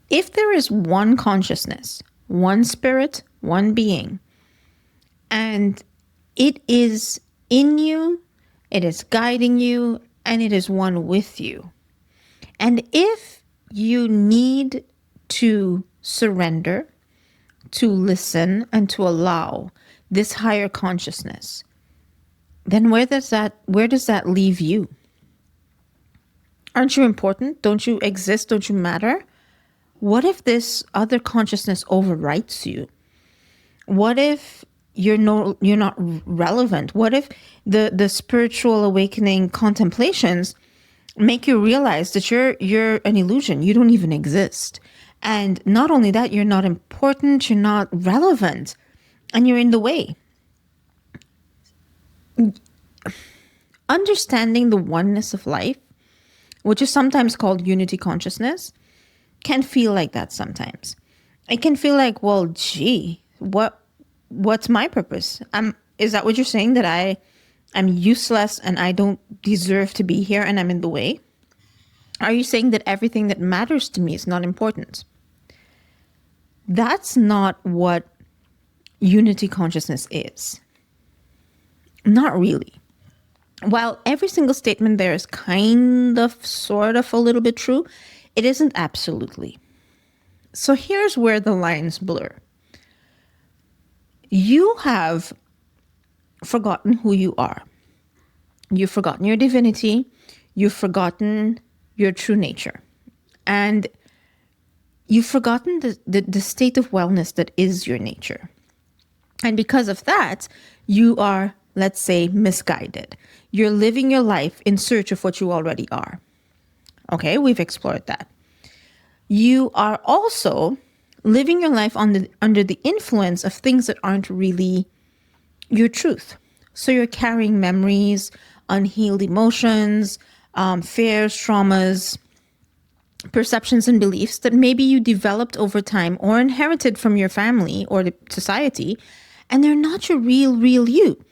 If there is one consciousness, one spirit, one being, and it is in you, it is guiding you, and it is one with you. And if you need to surrender, to listen, and to allow this higher consciousness, then where does that leave you? Aren't you important? Don't you exist? Don't you matter? What if this other consciousness overwrites you? What if you're not relevant? What if the spiritual awakening contemplations make you realize that you're an illusion? You don't even exist. And not only that, you're not important, you're not relevant, and you're in the way. Understanding the oneness of life, which is sometimes called unity consciousness, can feel like that sometimes. It can feel like, well, gee, what's my purpose? Is that what you're saying, that I'm useless and I don't deserve to be here and I'm in the way? Are you saying that everything that matters to me is not important? That's not what unity consciousness is. Not really. While every single statement there is kind of, sort of, a little bit true, it isn't absolutely. So here's where the lines blur. You have forgotten who you are. You've forgotten your divinity. You've forgotten your true nature. And you've forgotten the state of wellness that is your nature. And because of that, you are, let's say, misguided. You're living your life in search of what you already are. Okay, we've explored that. You are also living your life under the influence of things that aren't really your truth. So you're carrying memories, unhealed emotions, fears, traumas, perceptions and beliefs that maybe you developed over time or inherited from your family or the society, and they're not your real you.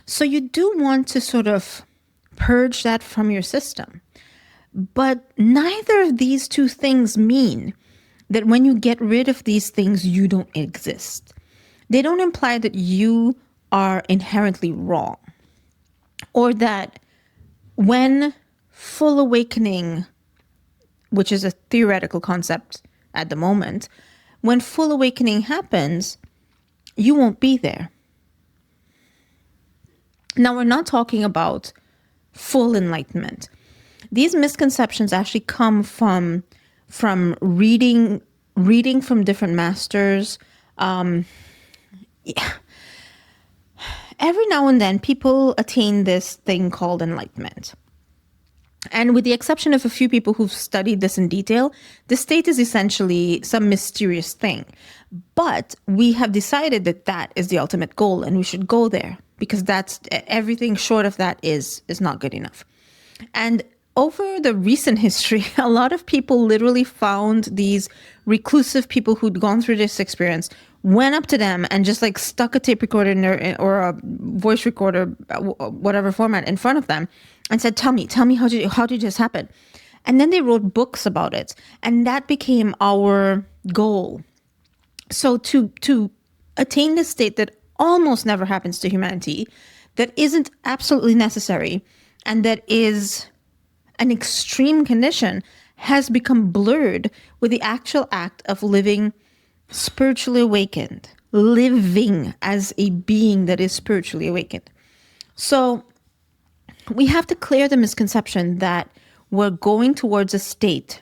So you do want to sort of purge that from your system. But neither of these two things mean that when you get rid of these things, you don't exist. They don't imply that you are inherently wrong, or that when full awakening, which is a theoretical concept at the moment, when full awakening happens, you won't be there. Now, we're not talking about full enlightenment. These misconceptions actually come from reading from different masters. Every now and then, people attain this thing called enlightenment. And with the exception of a few people who've studied this in detail, the state is essentially some mysterious thing. But we have decided that that is the ultimate goal and we should go there, because that's everything short of that is not good enough. And over the recent history, a lot of people literally found these reclusive people who'd gone through this experience, went up to them and just like stuck a tape recorder in their, or a voice recorder, whatever format, in front of them and said, tell me, how did this happen? And then they wrote books about it. And that became our goal. So to attain this state that almost never happens to humanity, that isn't absolutely necessary, and that is an extreme condition, has become blurred with the actual act of living spiritually awakened, living as a being that is spiritually awakened. So we have to clear the misconception that we're going towards a state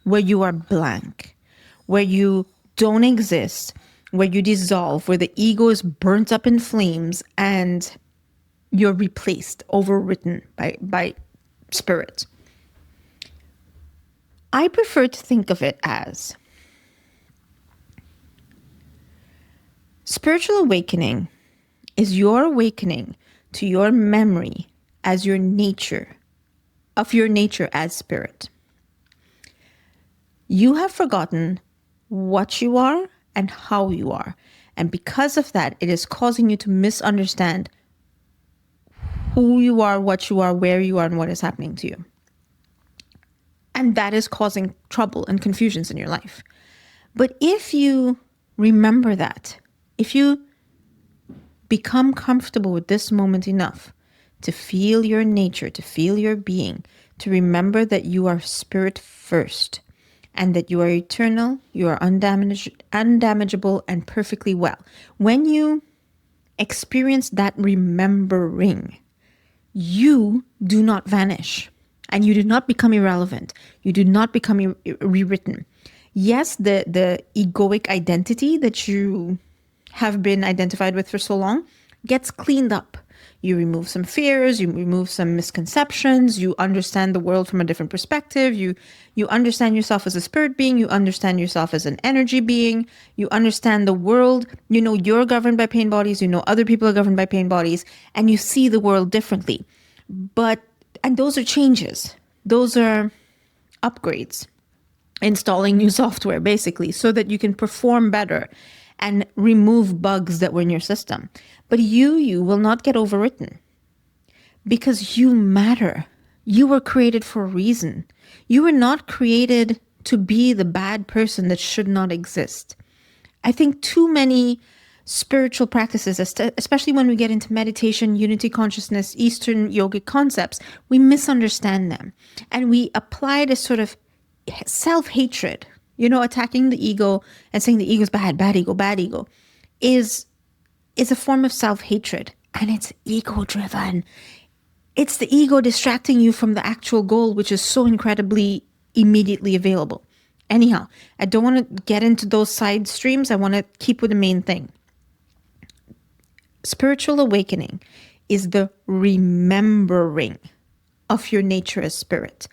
where you are blank, where you don't exist, where you dissolve, where the ego is burnt up in flames and you're replaced, overwritten by spirit. I prefer to think of it as spiritual awakening is your awakening to your memory as your nature, of your nature as spirit. You have forgotten what you are and how you are. And because of that, it is causing you to misunderstand who you are, what you are, where you are, and what is happening to you. And that is causing trouble and confusions in your life. But if you remember that, if you become comfortable with this moment enough to feel your nature, to feel your being, to remember that you are spirit first and that you are eternal, you are undamageable and perfectly well. When you experience that remembering, you do not vanish and you do not become irrelevant. You do not become rewritten. Yes, the egoic identity that you have been identified with for so long gets cleaned up. You remove some fears, you remove some misconceptions, you understand the world from a different perspective, you understand yourself as a spirit being, you understand yourself as an energy being, you understand the world, you know you're governed by pain bodies, you know other people are governed by pain bodies, and you see the world differently. And those are changes. Those are upgrades, installing new software basically, so that you can perform better and remove bugs that were in your system. But you will not get overwritten because you matter. You were created for a reason. You were not created to be the bad person that should not exist. I think too many spiritual practices, especially when we get into meditation, unity consciousness, Eastern yogic concepts, we misunderstand them. And we apply this sort of self-hatred, attacking the ego and saying the ego is bad ego, is a form of self-hatred. And it's ego-driven. It's the ego distracting you from the actual goal, which is so incredibly immediately available. Anyhow, I don't want to get into those side streams. I want to keep with the main thing. Spiritual awakening is the remembering of your nature as spirit.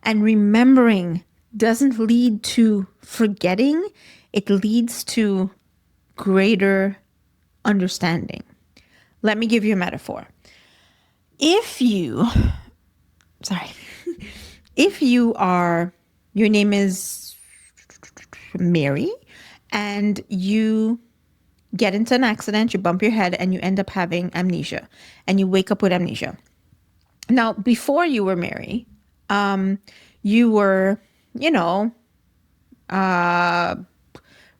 And remembering doesn't lead to forgetting. It leads to greater understanding. Let me give you a metaphor. If your name is Mary, and you get into an accident, you bump your head, and you end up having amnesia, and you wake up with amnesia. Now, before you were Mary, you were,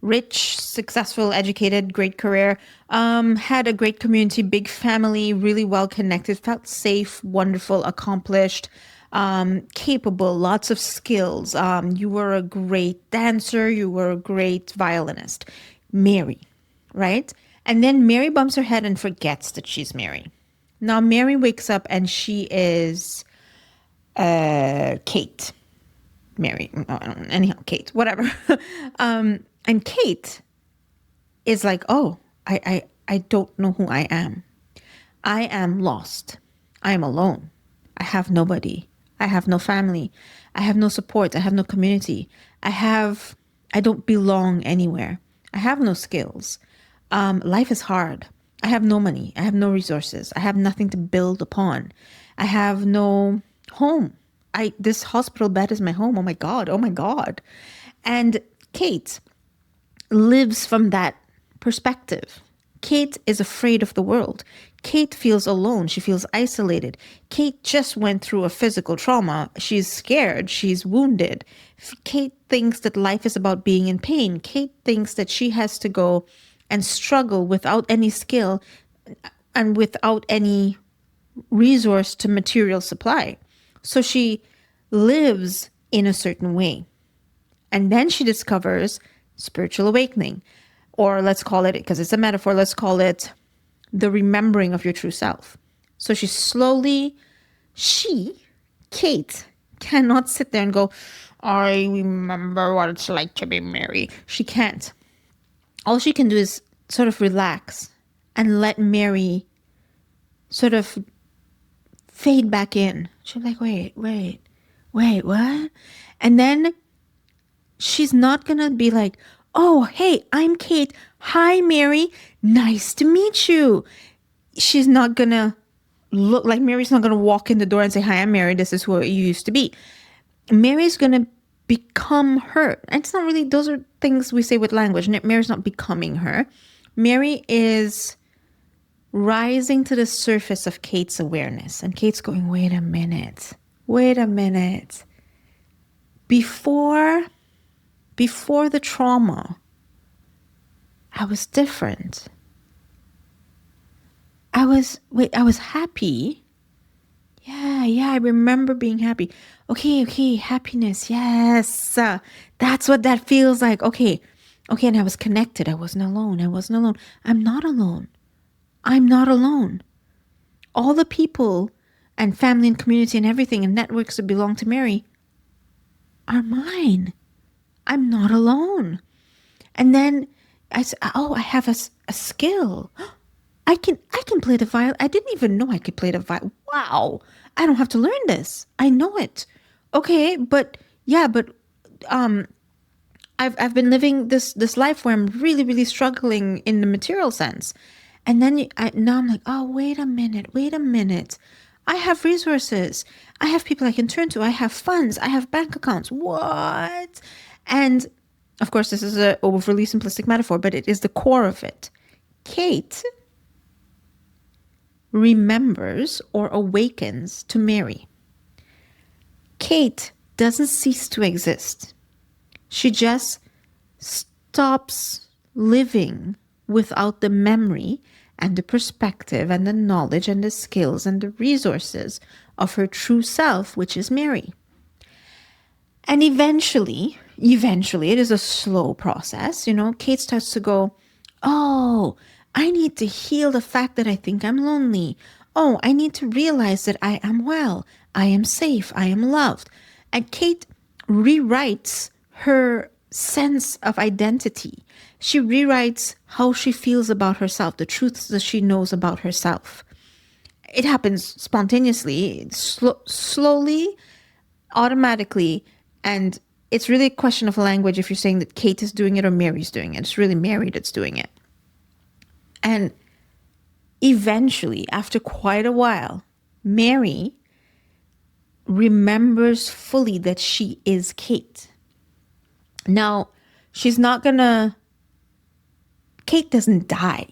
rich, successful, educated, great career, had a great community, big family, really well connected, felt safe, wonderful, accomplished, capable, lots of skills. You were a great dancer. You were a great violinist. Mary, right? And then Mary bumps her head and forgets that she's Mary. Now Mary wakes up and she is Kate. Mary, anyhow, Kate, whatever. And Kate is like, oh, I don't know who I am. I am lost. I am alone. I have nobody. I have no family. I have no support. I have no community. I don't belong anywhere. I have no skills. Life is hard. I have no money. I have no resources. I have nothing to build upon. I have no home. This hospital bed is my home. Oh my God. Oh my God. And Kate lives from that perspective. Kate is afraid of the world. Kate feels alone. She feels isolated. Kate just went through a physical trauma. She's scared. She's wounded. Kate thinks that life is about being in pain. Kate thinks that she has to go and struggle without any skill and without any resource to material supply. So she lives in a certain way. And then she discovers spiritual awakening, or let's call it, because it's a metaphor, let's call it the remembering of your true self. So Kate, cannot sit there and go, I remember what it's like to be Mary. She can't. All she can do is sort of relax and let Mary sort of fade back in. She's like, wait, what? And then she's not going to be like, oh, hey, I'm Kate. Hi, Mary. Nice to meet you. She's not going to look like Mary's not going to walk in the door and say, hi, I'm Mary. This is who you used to be. Mary's going to become her. And it's not really, those are things we say with language. Mary's not becoming her. Mary is rising to the surface of Kate's awareness. And Kate's going, wait a minute. Before the trauma, I was different. I was happy. Yeah, I remember being happy. Okay, happiness. Yes. That's what that feels like. Okay. And I was connected. I wasn't alone. I'm not alone. All the people and family and community and everything and networks that belong to Mary are mine. I'm not alone. And then I said, oh, I have a skill. I can play the violin. I didn't even know I could play the violin. Wow. I don't have to learn this. I know it. Okay, but I've been living this life where I'm really, really struggling in the material sense. And then now I'm like, oh, wait a minute. I have resources. I have people I can turn to. I have funds. I have bank accounts. What? And of course, this is an overly simplistic metaphor, but it is the core of it. Kate remembers or awakens to Mary. Kate doesn't cease to exist. She just stops living without the memory and the perspective and the knowledge and the skills and the resources of her true self, which is Mary. And eventually, it is a slow process. Kate starts to go, oh, I need to heal the fact that I think I'm lonely. Oh, I need to realize that I am well. I am safe. I am loved. And Kate rewrites her sense of identity. She rewrites how she feels about herself, the truths that she knows about herself. It happens spontaneously, slowly, automatically, and it's really a question of language if you're saying that Kate is doing it or Mary's doing it. It's really Mary that's doing it. And eventually, after quite a while, Mary remembers fully that she is Kate. Now, Kate doesn't die.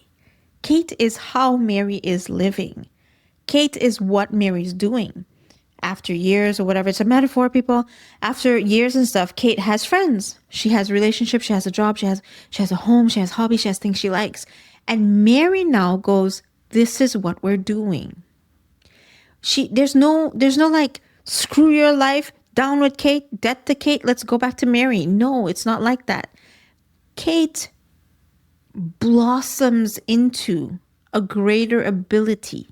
Kate is how Mary is living. Kate is what Mary's doing. After years or whatever, it's a metaphor, people. After years and stuff, Kate has friends. She has relationships. She has a job. She has a home. She has hobbies. She has things she likes. And Mary now goes, this is what we're doing. There's no like, screw your life, down with Kate, debt to Kate, let's go back to Mary. No, it's not like that. Kate blossoms into a greater ability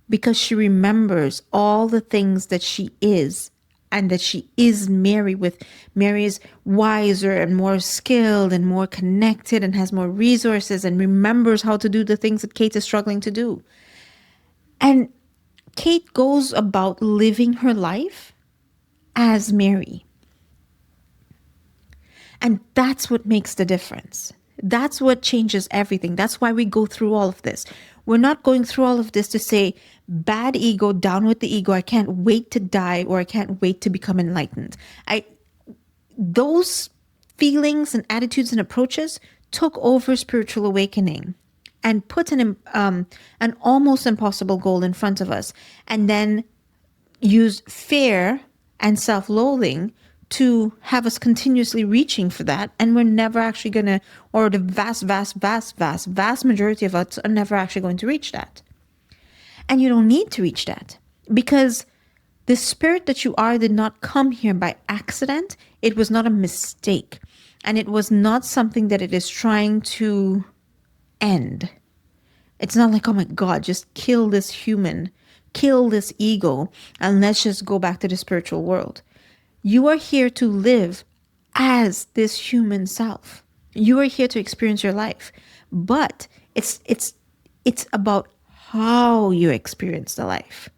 because she remembers all the things that she is and that she is Mary with. Mary is wiser and more skilled and more connected and has more resources and remembers how to do the things that Kate is struggling to do. And Kate goes about living her life as Mary. And that's what makes the difference. That's what changes everything. That's why we go through all of this. We're not going through all of this to say, bad ego, down with the ego. I can't wait to die, or I can't wait to become enlightened. Those feelings and attitudes and approaches took over spiritual awakening and put an almost impossible goal in front of us, and then use fear and self-loathing to have us continuously reaching for that. And we're never actually going to, or the vast majority of us are never actually going to reach that. And you don't need to reach that, because the spirit that you are did not come here by accident. It was not a mistake. And it was not something that it is trying to end. It's not like, oh my God, just kill this human, kill this ego, and let's just go back to the spiritual world. You are here to live as this human self. You are here to experience your life. But it's about how you experience the life.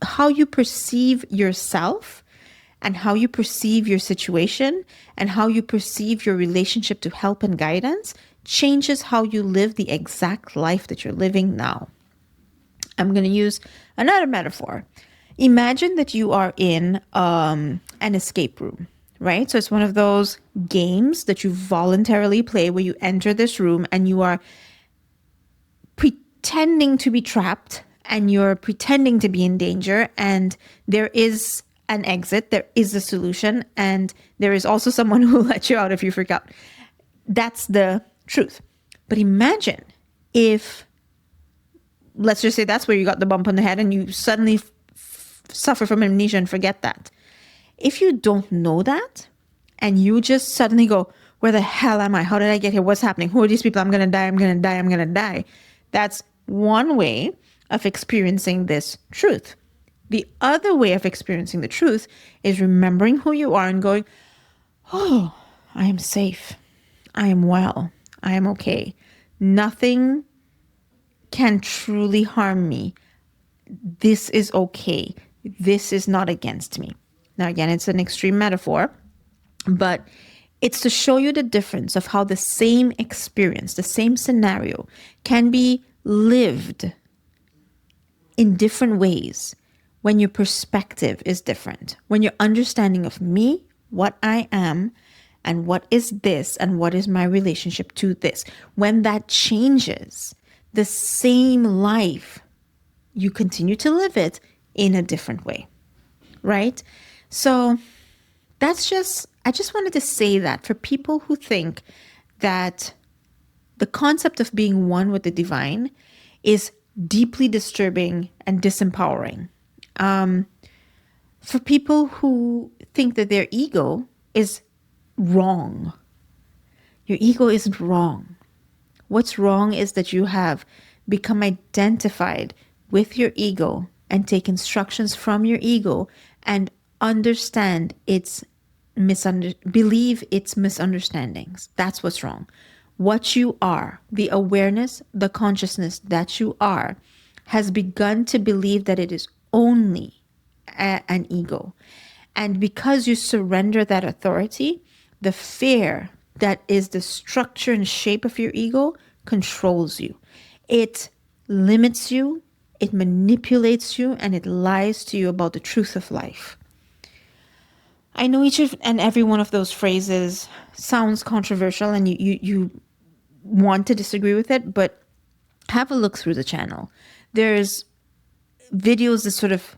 How you perceive yourself, and how you perceive your situation, and how you perceive your relationship to help and guidance changes how you live the exact life that you're living now. I'm going to use another metaphor. Imagine that you are in an escape room, right? So it's one of those games that you voluntarily play where you enter this room and you are pretending to be trapped and you're pretending to be in danger, and there is an exit, there is a solution, and there is also someone who will let you out if you freak out. That's the truth. But imagine if, let's just say that's where you got the bump on the head and you suddenly suffer from amnesia and forget that. If you don't know that and you just suddenly go, where the hell am I? How did I get here? What's happening? Who are these people? I'm going to die. I'm going to die. I'm going to die. That's one way of experiencing this truth. The other way of experiencing the truth is remembering who you are and going, oh, I am safe. I am well. I am okay. Nothing can truly harm me. This is okay. This is not against me. Now, again, it's an extreme metaphor, but it's to show you the difference of how the same experience, the same scenario can be lived in different ways when your perspective is different, when your understanding of me, what I am, and what is this, and what is my relationship to this. When that changes, the same life, you continue to live it in a different way, right? So I just wanted to say that for people who think that the concept of being one with the divine is deeply disturbing and disempowering. For people who think that their ego is wrong. Your ego isn't wrong. What's wrong is that you have become identified with your ego and take instructions from your ego and understand believe its misunderstandings. That's what's wrong. What you are, the awareness, the consciousness that you are, has begun to believe that it is only an ego. And because you surrender that authority, the fear that is the structure and shape of your ego controls you. It limits you, it manipulates you, and it lies to you about the truth of life. I know each and every one of those phrases sounds controversial and you want to disagree with it, but have a look through the channel. There's videos that sort of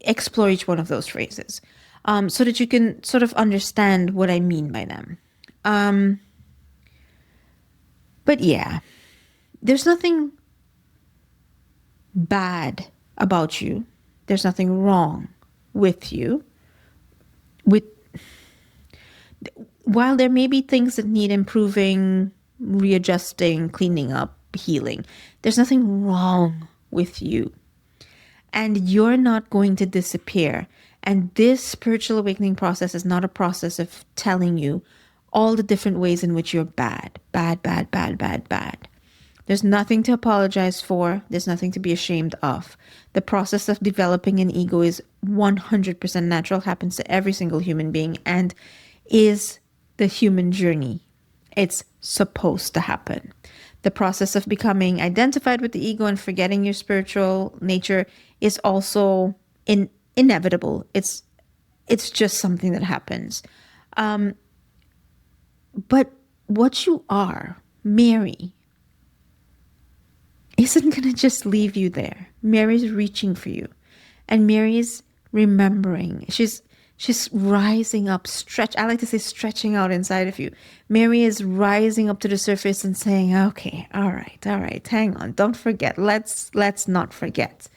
explore each one of those phrases so that you can sort of understand what I mean by them. But yeah, there's nothing bad about you. There's nothing wrong with you. While there may be things that need improving, readjusting, cleaning up, healing, there's nothing wrong with you. And you're not going to disappear. And this spiritual awakening process is not a process of telling you all the different ways in which you're bad. There's nothing to apologize for. There's nothing to be ashamed of. The process of developing an ego is 100% natural, happens to every single human being, and is the human journey. It's supposed to happen. The process of becoming identified with the ego and forgetting your spiritual nature is also inevitable. It's just something that happens. But what you are, Mary, isn't going to just leave you there. Mary's reaching for you. And Mary's remembering. She's rising up, I like to say stretching out inside of you. Mary is rising up to the surface and saying, okay, all right, hang on, don't forget. Let's not forget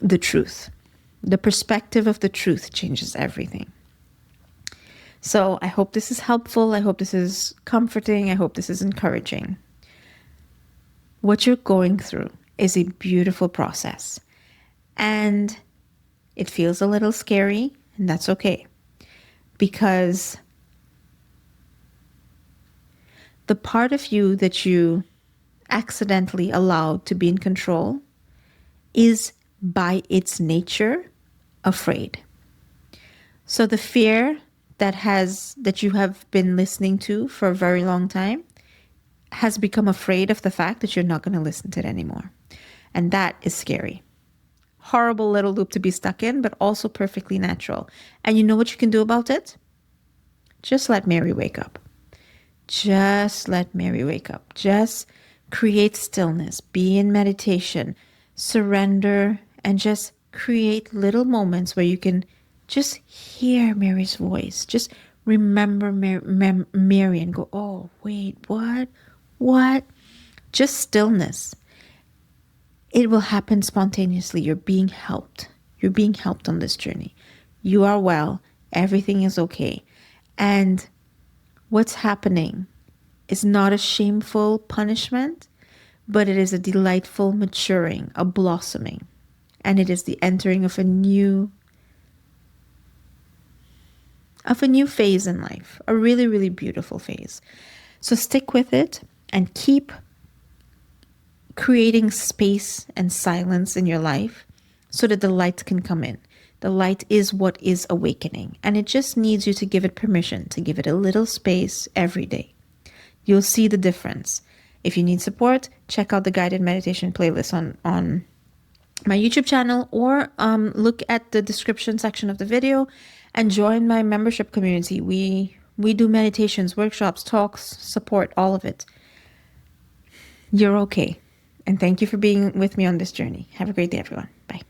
the truth. The perspective of the truth changes everything. So I hope this is helpful. I hope this is comforting. I hope this is encouraging. What you're going through is a beautiful process. And it feels a little scary, and that's okay. Because the part of you that you accidentally allowed to be in control is by its nature afraid. So the fear that you have been listening to for a very long time has become afraid of the fact that you're not going to listen to it anymore. And that is scary. Horrible little loop to be stuck in, but also perfectly natural. And you know what you can do about it? Just let Mary wake up. Just let Mary wake up. Just Create stillness, be in meditation, surrender, and just create little moments where you can just hear Mary's voice. Just remember Mary and go, oh, wait, what? What? Just stillness. It will happen spontaneously. You're being helped. You're being helped on this journey. You are well. Everything is okay. And what's happening is not a shameful punishment, but it is a delightful maturing, a blossoming. And it is the entering of a new phase in life, a really, really beautiful phase. So stick with it and keep creating space and silence in your life so that the light can come in. The light is what is awakening, and it just needs you to give it permission, to give it a little space every day. You'll see the difference. If you need support, check out the guided meditation playlist on my YouTube channel, or look at the description section of the video and join my membership community. We do meditations, workshops, talks, support, all of it. You're okay. And thank you for being with me on this journey. Have a great day, everyone. Bye.